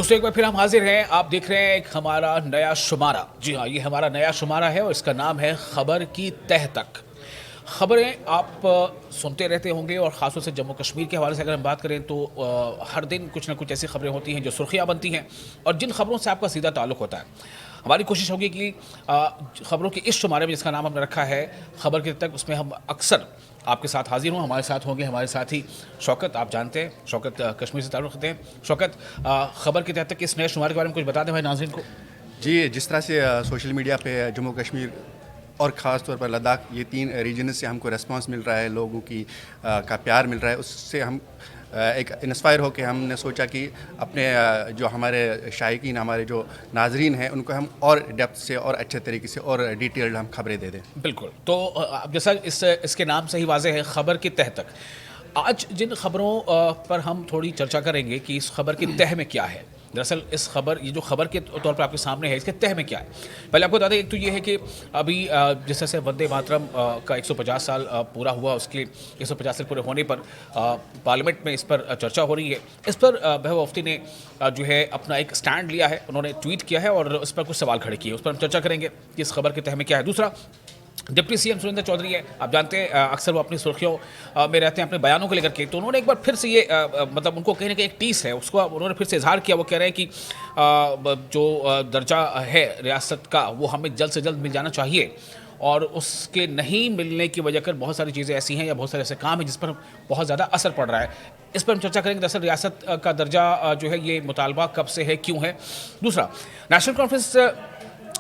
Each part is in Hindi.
दोस्तों एक बार फिर हम हाजिर हैं। आप देख रहे हैं एक हमारा नया शुमारा। जी हाँ, ये हमारा नया शुमारा है और इसका नाम है खबर की तह तक। खबरें आप सुनते रहते होंगे और ख़ासतौर से जम्मू कश्मीर के हवाले से अगर हम बात करें तो हर दिन कुछ ना कुछ ऐसी खबरें होती हैं जो सुर्खियाँ बनती हैं और जिन खबरों से आपका सीधा ताल्लुक़ होता है। हमारी कोशिश होगी कि खबरों के इस शुमारे में जिसका नाम हमने रखा है खबर के तक, उसमें हम अक्सर आपके साथ हाजिर हों। हमारे साथ होंगे हमारे साथी शौकत, आप जानते हैं शौकत कश्मीर से ताल्लुक़ रखते हैं। शौकत, खबर के तहत तक इस नए शुमारे के बारे में कुछ बता दें भाई नाज़रीन को। जी, जिस तरह से सोशल मीडिया पे जम्मू कश्मीर और ख़ास तौर पर लद्दाख, ये 3 रीजन से हमको रिस्पांस मिल रहा है, लोगों की का प्यार मिल रहा है, उससे हम एक इंस्पायर होकर हमने सोचा कि अपने जो हमारे शायकीन, हमारे जो नाजरीन हैं, उनको हम और डेप्थ से और अच्छे तरीके से और डिटेल्ड हम खबरें दे दें। बिल्कुल, तो अब जैसा इसके नाम से ही वाज़ेह है, खबर की तह तक। आज जिन खबरों पर हम थोड़ी चर्चा करेंगे कि इस खबर की तह में क्या है। दरअसल ये जो खबर के तौर पर आपके सामने है, इसके तह में क्या है। पहले आपको बता दें, एक तो ये है कि अभी जिस तरह से वंदे मातरम का 150 साल पूरा हुआ, उसके 150 साल पूरे होने पर पार्लियामेंट में इस पर चर्चा हो रही है। इस पर महबूबा मुफ्ती ने जो है अपना एक स्टैंड लिया है, उन्होंने ट्वीट किया है और इस पर कुछ सवाल खड़े किए, उस पर हम चर्चा करेंगे कि इस खबर के तह में क्या है। दूसरा, डिप्टी सीएम सुरेंद्र चौधरी है, आप जानते हैं अक्सर वो अपनी सुर्खियों में रहते हैं अपने बयानों को लेकर के। तो उन्होंने एक बार फिर से ये मतलब उनको कहीं ना कहीं एक टीस है, उसको उन्होंने फिर से इजहार किया। वो कह रहे हैं कि जो दर्जा है रियासत का वो हमें जल्द से जल्द मिल जाना चाहिए और उसके नहीं मिलने की वजह कर बहुत सारी चीज़ें ऐसी हैं या बहुत सारे ऐसे काम हैं जिस पर बहुत ज़्यादा असर पड़ रहा है। इस पर हम चर्चा करेंगे। दरअसल रियासत का दर्जा जो है ये मुतालबा कब से है, क्यों है। दूसरा, नेशनल कॉन्फ्रेंस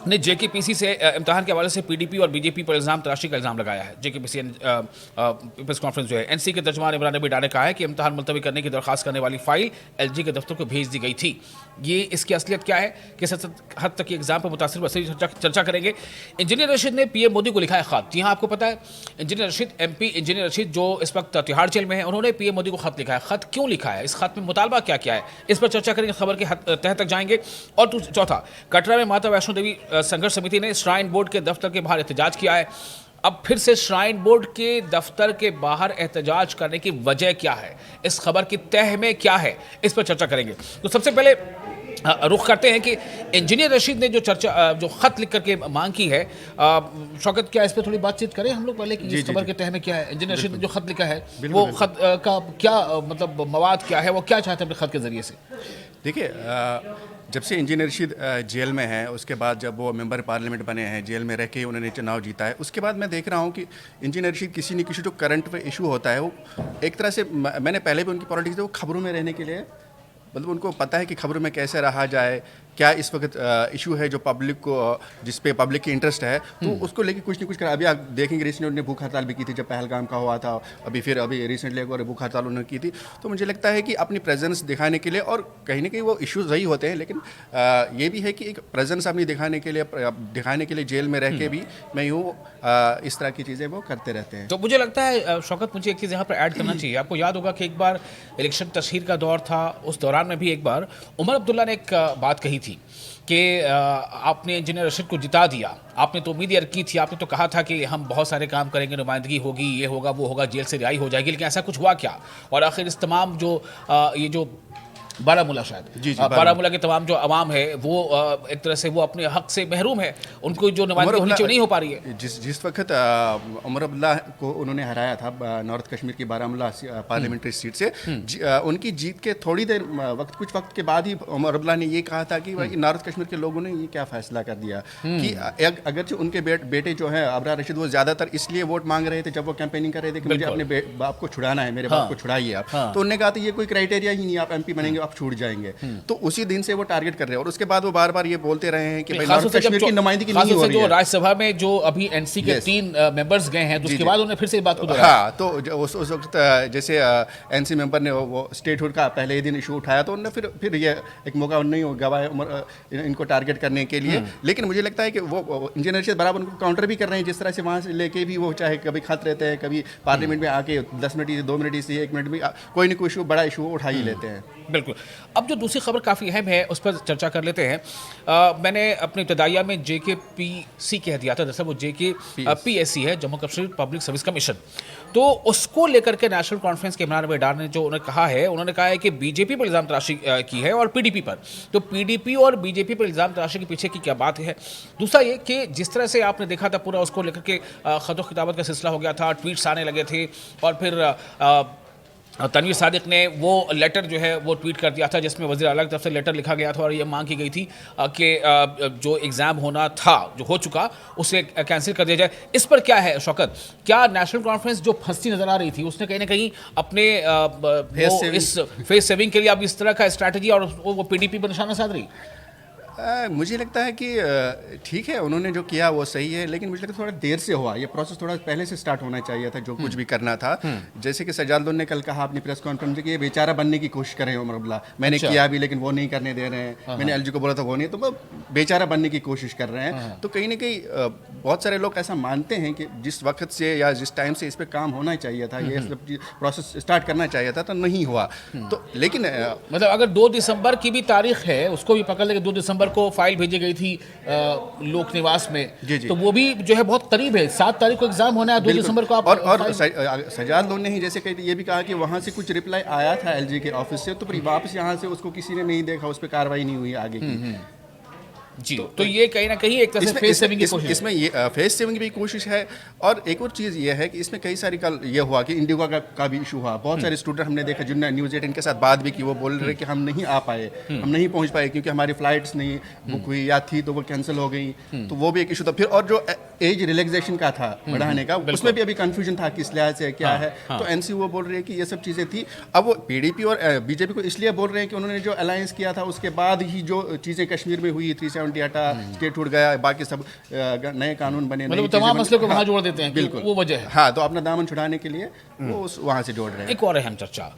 ने जेकेपीसी से इम्तिहान के हवाले से पीडीपी और बीजेपी पर इल्ज़ाम तराशी का इल्ज़ाम लगाया है। जेकेपीसी पीपल्स कॉन्फ्रेंस जो है, एनसी के तर्जुमान इमरान नबी डार ने कहा है कि इम्तिहान मुलतवी करने की दरख्वास्त करने वाली फाइल एलजी के दफ्तर को भेज दी गई थी। ये इसकी असलियत क्या है, किस हद तक एग्जाम पर मुतासिर वसी चर्चा करेंगे। इंजीनियर रशीद ने पीएम मोदी को लिखा है खत। जी हाँ, आपको पता है engineer Rashid, MP engineer Rashid जो इस वक्त तिहाड़ जेल में है, उन्होंने पीएम मोदी को खत लिखा है। खत क्यों लिखा है, इस खत में मुतालबा क्या क्या है, इस पर चर्चा करेंगे, खबर के तह तक जाएंगे। और चौथा, कटरा में माता वैष्णो देवी संघर्ष समिति ने श्राइन बोर्ड के दफ्तर के बाहर एहतजाज किया है। अब फिर से श्राइन बोर्ड के दफ्तर के बाहर एहतजाज करने की वजह क्या है, इस खबर की तह में क्या है, इस पर चर्चा करेंगे। तो सबसे पहले रुख करते हैं कि इंजीनियर रशीद ने जो खत लिख करके मांग की है, शौकत क्या इस पर थोड़ी बातचीत करें हम लोग पहले कि इस खबर के तह में क्या है। इंजीनियर रशीद ने जो खत लिखा है वो खत का क्या मतलब मवाद क्या है, वो क्या चाहते हैं अपने खत के जरिए से। देखिए, जब से इंजीनियर रशीद जेल में है, उसके बाद जब वो मेंबर पार्लियामेंट बने हैं, जेल में रह के उन्होंने चुनाव जीता है, उसके बाद मैं देख रहा हूँ कि इंजीनियर रशीद किसी न किसी जो करंट इशू होता है, वो एक तरह से, मैंने पहले भी उनकी पॉलिटिक्स वो खबरों में रहने के लिए, मतलब उनको पता है कि खबरों में कैसे रहा जाए, क्या इस वक्त इशू है जो पब्लिक को, जिस पे पब्लिक की इंटरेस्ट है, तो उसको लेके कुछ न कुछ करा। अभी आप देखेंगे रिसेंटली उन्होंने भूख हड़ताल भी की थी जब पहलगाम का हुआ था, अभी रिसेंटली एक बार भूख हड़ताल उन्होंने की थी। तो मुझे लगता है कि अपनी प्रेजेंस दिखाने के लिए, और कहीं ना कहीं वो इश्यूज वही होते हैं, लेकिन ये भी है कि एक प्रेजेंस अपनी दिखाने के लिए जेल में रह के भी मैं यूँ इस तरह की चीज़ें वो करते रहते हैं। तो मुझे लगता है शौकत, मुझे एक चीज़ यहाँ पर ऐड करना चाहिए। आपको याद होगा कि एक बार इलेक्शन तशहीर का दौर था, उस दौरान में भी एक बार उमर अब्दुल्ला ने एक बात कही थी कि आपने इंजीनियर रशीद को जिता दिया, आपने तो उम्मीद की थी, आपने तो कहा था कि हम बहुत सारे काम करेंगे, नुमाइंदगी होगी, ये होगा वो होगा, जेल से रिहाई हो जाएगी, लेकिन ऐसा कुछ हुआ क्या। और आखिर इस तमाम जो ये जो बारामूला, शायद बारामूला के तमाम जो अवाम है वो एक तरह से वो अपने हक से महरूम है, उनको जो नुमाइंदगी नीचे नहीं हो पा रही है। जिस वक्त उमर अब्दुल्ला को उन्होंने हराया था नॉर्थ कश्मीर की बारामूला पार्लियामेंटरी सीट से, उनकी जीत के थोड़ी देर कुछ वक्त के बाद ही उमर अब्दुल्ला ने ये कहा था कि भाई नॉर्थ कश्मीर के लोगों ने ये क्या फैसला कर दिया कि अगरचे उनके बेटे जो है अबरार रशीद, वो ज़्यादातर इसलिए वोट मांग रहे थे जब वो कैंपेनिंग कर रहे थे कि मुझे अपने बाप को छुड़ाना है, मेरे बाप को छुड़ाइए आप। तो उन्होंने कहा था ये कोई क्राइटेरिया ही नहीं, आप एमपी बनेंगे आप छूट जाएंगे। तो उसी दिन से वो टारगेट कर रहे हैं और उसके बाद वो बार बार ये बोलते रहे हैं कि भाई नॉर्थ कश्मीर की नुमाइंदगी नहीं हो रही है। राज्यसभा में जो अभी एनसी के 3 मेंबर्स गए हैं, तो उसके बाद उन्होंने फिर से बात को दोहराया। हाँ, तो उस वक्त जैसे एनसी मेंबर ने वो स्टेटहुड का पहले ही दिन इशू उठाया, तो उन्होंने फिर ये एक मौका नहीं गवाया इनको टारगेट करने के लिए। लेकिन मुझे लगता है कि वो इंजीनियर रशीद बराबर उनको काउंटर भी कर रहे हैं, जिस तरह से वहाँ से लेके भी वो चाहे कभी खत रहते हैं, कभी पार्लियामेंट में आके 10 मिनट 2 मिनट से 1 मिनट में कोई ना कोई इशू, बड़ा इशू उठा ही लेते हैं। बिल्कुल। बिल्कुल। अब जो दूसरी खबर काफ़ी अहम है उस पर चर्चा कर लेते हैं। मैंने अपनी इब्तदाइया में JKPC कह दिया था, दरअसल वो JKPSC है, Jammu Kashmir public service commission. तो उसको लेकर के नेशनल कॉन्फ्रेंस के इमरान वडार ने जो उन्होंने कहा है कि बीजेपी पर इल्ज़ाम तराशी की है और PDP पर। तो PDP और BJP पर इल्ज़ाम तराशी के पीछे की क्या बात है? दूसरा ये कि जिस तरह से आपने देखा था पूरा उसको लेकर के खतो खिताबत का सिलसिला हो गया था, ट्वीट्स आने लगे थे और फिर तनवीर सादिक ने वो लेटर जो है वो ट्वीट कर दिया था जिसमें वज़ीर आला की तरफ से लेटर लिखा गया था और ये मांग की गई थी कि जो एग्ज़ाम होना था, जो हो चुका, उसे कैंसिल कर दिया जाए। इस पर क्या है शौकत? क्या नेशनल कॉन्फ्रेंस जो फंसती नज़र आ रही थी उसने कहीं ना कहीं अपने इस फेस सेविंग के लिए अब इस तरह का स्ट्रैटेजी और वो PDP पर निशाना साध रही? मुझे लगता है कि ठीक है, उन्होंने जो किया वो सही है, लेकिन मुझे लगता है थोड़ा देर से हुआ। ये प्रोसेस थोड़ा पहले से स्टार्ट होना चाहिए था, जो कुछ भी करना था। जैसे कि सजादुल ने कल कहा अपनी प्रेस कॉन्फ्रेंस में कि ये बेचारा बनने की कोशिश कर रहे हैं उमर अब्दुल्ला। मैंने किया भी लेकिन वो नहीं करने दे रहे हैं। मैंने LG को बोला था वो नहीं, तो वो बेचारा बनने की कोशिश कर रहे हैं। तो कहीं ना कहीं बहुत सारे लोग ऐसा मानते हैं कि जिस वक्त से या जिस टाइम से इस पर काम होना चाहिए था, ये प्रोसेस स्टार्ट करना चाहिए था, तो नहीं हुआ। तो लेकिन मतलब अगर 2 दिसंबर की भी तारीख है, उसको भी पकड़ ले कि 2 दिसंबर को फाइल भेजी गई थी लोक निवास में, जी जी। तो वो भी जो है बहुत करीब है। 7 तारीख को एग्जाम होना है, 2 दिसंबर को आप और सजाद लोन ने ही जैसे कही ये भी कहा कि वहाँ से कुछ रिप्लाई आया था LG के ऑफिस से, तो फिर वापस यहाँ से उसको किसी ने नहीं देखा, उस पर कार्रवाई नहीं हुई आगे की। जी। तो ये कहीं ना कहीं एक तरह से फेस सेविंग की कोशिश है। इसमें ये फेस सेविंग की कोशिश है। और एक और चीज़ ये है कि इसमें कई सारी कल ये हुआ कि इंडिगो का भी इशू हुआ। बहुत सारे स्टूडेंट हमने देखा जिनने न्यूज़ 18 के साथ बात भी की, वो बोल रहे कि हम नहीं आ पाए, हम नहीं पहुंच पाए क्योंकि हमारी फ्लाइट्स नहीं बुक हुई या थी तो वो कैंसिल हो गई। तो वो भी एक इशू था। फिर और जो एज रिलैक्सेशन का था बढ़ाने का, उसमें भी अभी कन्फ्यूजन था किस लिहाज से क्या है। तो NC वो बोल रहे हैं कि ये सब चीज़ें थी। अब वो PDP और BJP को इसलिए बोल रहे हैं कि उन्होंने जो अलायंस किया था उसके बाद ही जो चीज़ें कश्मीर में हुई, 370 हटा, स्टेट उठ गया, बाकी सब नए कानून बने, मतलब तमाम मसले को वहाँ जोड़ देते हैं। बिल्कुल वो वजह है। हाँ, तो अपना दामन छुड़ाने के लिए वो वहाँ से जोड़ रहे हैं। एक और अहम चर्चा,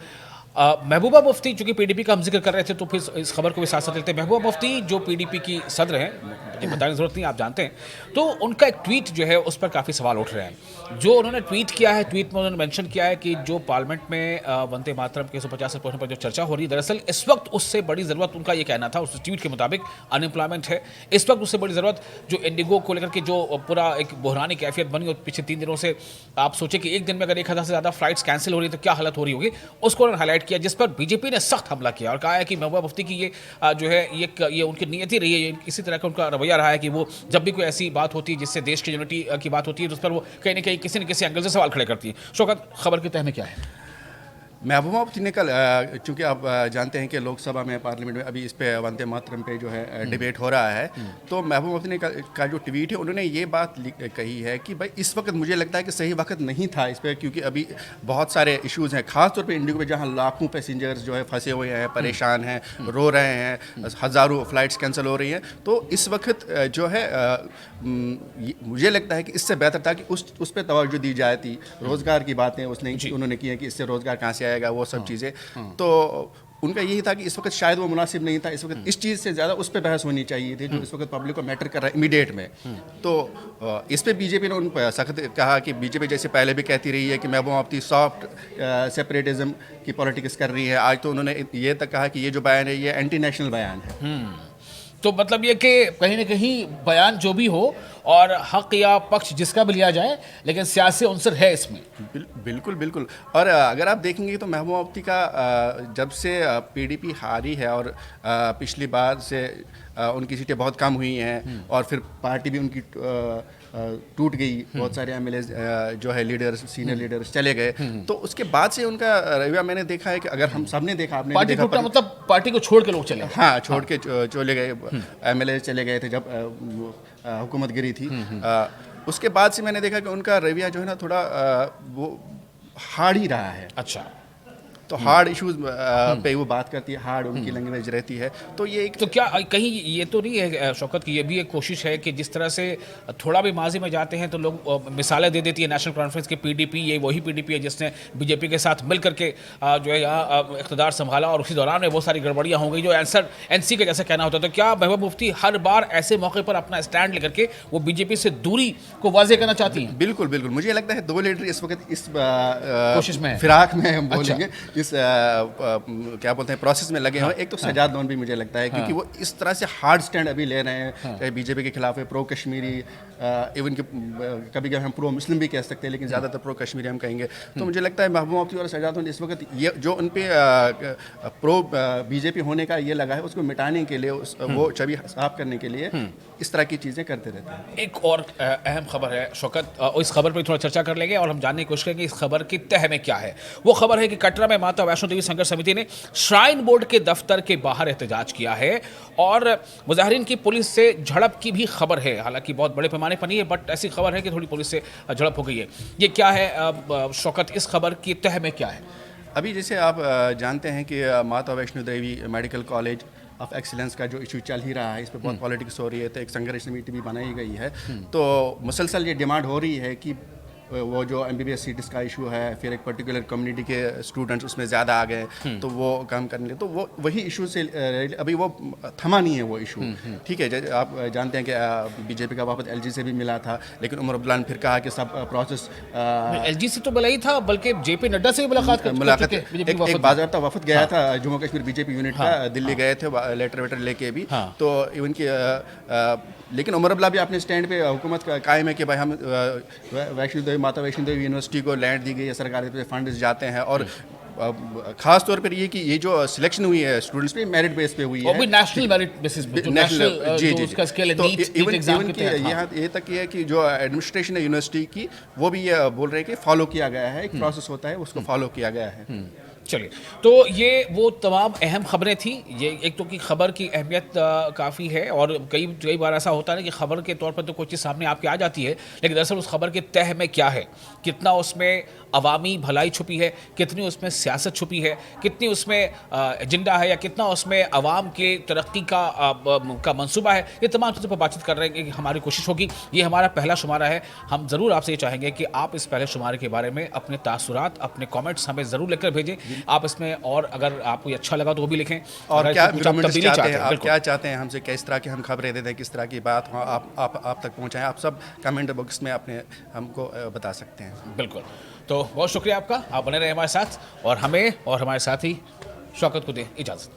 महबूबा मुफ्ती, चूंकि PDP का हम जिक्र कर रहे थे तो फिर इस खबर को भी साथ साथ लेते हैं। महबूबा मुफ्ती जो PDP की सदर हैं, मुझे बताने की जरूरत नहीं, आप जानते हैं, तो उनका एक ट्वीट जो है उस पर काफ़ी सवाल उठ रहे हैं। जो उन्होंने ट्वीट किया है, ट्वीट में उन्होंने मेंशन किया है कि जो पार्लियामेंट में वंदे मातरम के 150 पोस्टों पर जो चर्चा हो रही है, दरअसल इस वक्त उससे बड़ी ज़रूरत, उनका ये कहना था उस ट्वीट के मुताबिक, अनएम्प्लॉयमेंट है। इस वक्त उससे बड़ी ज़रूरत जो इंडिगो को लेकर के जो पूरा एक बहरानी कैफियत बनी और पिछले 3 दिनों से आप सोचे कि एक दिन में अगर 1000 से ज़्यादा फ्लाइट्स कैंसिल हो रही है तो क्या हालत हो रही होगी, उसको उन्होंने हाईलाइट किया, जिस पर BJP ने सख्त हमला किया और कहा है कि महबूबा मुफ्ती की ये जो है ये उनकी नीयत ही रही है, इसी तरह का उनका रवैया रहा है कि वो जब भी कोई ऐसी बात होती है जिससे देश की यूनिटी की बात होती है तो उस पर वो कहीं ना कहीं किसी न किसी एंगल से सवाल खड़े करती है। शौकत, खबर के तह में क्या है? महबूबा मुफ्ती ने कल, चूँकि आप जानते हैं कि लोकसभा में, पार्लियामेंट में अभी इस पे वंदे मातरम पे जो है डिबेट हो रहा है, तो महबूबा मुफ्ती ने का जो ट्वीट है उन्होंने ये बात कही है कि भाई इस वक्त मुझे लगता है कि सही वक्त नहीं था इस पर, क्योंकि अभी बहुत सारे इश्यूज़ हैं, खासतौर पे इंडिगो पे जहाँ लाखों पैसेंजर्स जो है फंसे हुए हैं, परेशान हैं, रो रहे हैं, हज़ारों फ़्लाइट्स कैंसिल हो रही हैं। तो इस वक्त जो है मुझे लगता है कि इससे बेहतर था कि उस पर तवज्जो दी जाए थी। रोज़गार की बातें उन्होंने की है कि इससे रोज़गार कहाँ से आएगा, वो सब चीज़ें। तो उनका यही था कि इस वक्त शायद वो मुनासिब नहीं था, इस वक्त इस चीज़ से ज़्यादा उस पर बहस होनी चाहिए थी जो इस वक्त पब्लिक को मैटर कर रहा है इमीडिएट में। तो इस पर BJP ने उन पर सख्त कहा कि BJP जैसे पहले भी कहती रही है कि महबूबा मुफ्ती सॉफ्ट सेपरेटिज्म की पॉलिटिक्स कर रही है, आज तो उन्होंने ये तक कहा कि ये जो बयान है ये एंटी नेशनल बयान है। तो मतलब ये कि कहीं ना कहीं बयान जो भी हो और हक या पक्ष जिसका भी लिया जाए, लेकिन सियासी अंसर है इसमें। बिल्कुल बिल्कुल। और अगर आप देखेंगे तो महबूबा मुफ्ती का जब से PDP हारी है और पिछली बार से उनकी सीटें बहुत कम हुई हैं और फिर पार्टी भी उनकी टूट गई, बहुत सारे MLAs जो है लीडर्स, सीनियर लीडर्स चले गए, तो उसके बाद से उनका रवैया मैंने देखा है कि अगर हम सब ने देखा, आपने पार्टी टूटा मतलब पार्टी को छोड़ के लोग चले, हाँ, छोड़ के चले गए, MLAs चले गए थे जब हुकूमत गिरी थी। उसके बाद से मैंने देखा कि उनका रवैया जो है ना थोड़ा वो हार्ड ही रहा है। अच्छा, तो हार्ड इश्यूज पे वो बात करती है, हार्ड उनकी लैंग्वेज रहती है। तो ये तो क्या कहीं ये तो नहीं है शौकत की ये भी एक कोशिश है कि जिस तरह से थोड़ा भी माजी में जाते हैं तो लोग मिसालें दे देती है नेशनल कॉन्फ्रेंस की, PDP ये वही PDP है जिसने BJP के साथ मिल करके जो है यहाँ इक़्तिदार संभाला और उसी दौरान में बहुत सारी गड़बड़ियाँ हो गई जो आंसर NC का जैसे कहना होता। तो क्या महबूबा मुफ्ती हर बार ऐसे मौके पर अपना स्टैंड लेकर के वो BJP से दूरी को वाज़ेह करना चाहती हैं? बिल्कुल बिल्कुल। मुझे लगता है 2 लीडर इस वक्त इस कोशिश में फिराक में हम बोलेंगे, जिस क्या बोलते हैं प्रोसेस में लगे हैं, एक तो सजाद लोन भी मुझे लगता है क्योंकि वो इस तरह से हार्ड स्टैंड अभी ले रहे हैं, चाहे बीजेपी के खिलाफ है, प्रो कश्मीरी, इवन कि कभी कभी हम प्रो मुस्लिम भी कह सकते हैं, लेकिन ज़्यादातर प्रो कश्मीरी हम कहेंगे। तो मुझे लगता है महबूबा मुफ्ती और सजाद लोन इस वक्त ये जो उन पे प्रो बीजेपी होने का ये लगा है, उसको मिटाने के लिए, वो छवि साफ करने के लिए इस तरह की चीज़ें करते रहते हैं। एक और अहम खबर है शौकत, इस खबर पर थोड़ा चर्चा कर लेंगे और हम जानने की कोशिश करेंगे इस खबर की तह में क्या है। वो खबर है कि कटरा में माता वैष्णो देवी संघर्ष समिति ने श्राइन बोर्ड के दफ्तर के बाहर एहतजाज किया है और मुजाहिरीन की पुलिस से झड़प की भी खबर है। हालांकि बहुत बड़े पैमाने पर नहीं है, बट ऐसी खबर है कि थोड़ी पुलिस से झड़प हो गई है। ये क्या है शौकत, इस खबर की तह में क्या है? अभी जैसे आप जानते हैं कि माता Vaishno Devi medical college of excellence का जो इशू चल ही रहा है, इस पर बहुत पॉलिटिक्स हो रही है, तो एक संघर्ष समिति भी बनाई गई है। तो मुसलसल ये डिमांड हो रही है कि वो जो MBBS सीट्स का इशू है, फिर एक पर्टिकुलर कम्युनिटी के स्टूडेंट्स उसमें ज़्यादा आ गए, तो वो काम करने लगे, तो वो वही इशू से अभी वो थमा नहीं है वो इशू। ठीक है, आप जानते हैं कि बीजेपी का वफद LG से भी मिला था, लेकिन उमर अब्दुल्ला ने फिर कहा कि सब प्रोसेस LG से तो मिला ही था, बल्कि JP नड्डा से भी मुलाकात एक बाज़ाब्ता वफद गया था जम्मू कश्मीर बीजेपी यूनिट का, दिल्ली गए थे लेटर वेटर लेके भी। तो इवन की लेकिन उमर अब्दुल्ला भी अपने स्टैंड पे हुकूमत कायम है कि भाई हम वैष्णो देवी माता वैष्णो देवी यूनिवर्सिटी को लैंड दी गई है, सरकारी पे फंड जाते हैं, और खास तौर पर ये कि ये जो सिलेक्शन हुई है स्टूडेंट्स पे मेरिट बेस पे हुई है, वो भी नेशनल मेरिट बेसिस पे, नेशनल जी उसका स्केल है, तो नीट एग्जाम के तहत। यहाँ ये तक ये है कि जो एडमिनिस्ट्रेशन है यूनिवर्सिटी की, वो भी ये बोल रहे हैं कि फॉलो किया गया है, एक प्रोसेस होता है उसको फॉलो किया गया है। चलिए, तो ये वो तमाम अहम खबरें थी। ये एक तो कि खबर की अहमियत काफ़ी है, और कई बार ऐसा होता है ना कि खबर के तौर पर तो कोई चीज़ सामने आपके आ जाती है, लेकिन दरअसल उस खबर के तह में क्या है, कितना उसमें अवामी भलाई छुपी है, कितनी उसमें सियासत छुपी है, कितनी उसमें एजेंडा है, या कितना उसमें अवाम के तरक्की का मंसूबा है, ये तमाम चीज़ों पर बातचीत कर रहे हैं कि हमारी कोशिश होगी। ये हमारा पहला शुमारा है। हम ज़रूर आपसे ये चाहेंगे कि आप इस पहले शुमारे के बारे में अपने तासुरात, अपने कॉमेंट्स हमें ज़रूर लेकर भेजें। आप इसमें, और अगर आपको ये अच्छा लगा तो वो भी लिखें, और क्या तब्दीली चाहते हैं, आप क्या चाहते हैं हमसे, किस तरह की हम खबरें दे दें, किस तरह की बात हो आप तक पहुंचाएं, आप सब कमेंट बॉक्स में अपने हमको बता सकते हैं। बिल्कुल। तो बहुत शुक्रिया आपका, आप बने रहे हमारे साथ, और हमें और हमारे साथी शौकत को दें इजाज़त।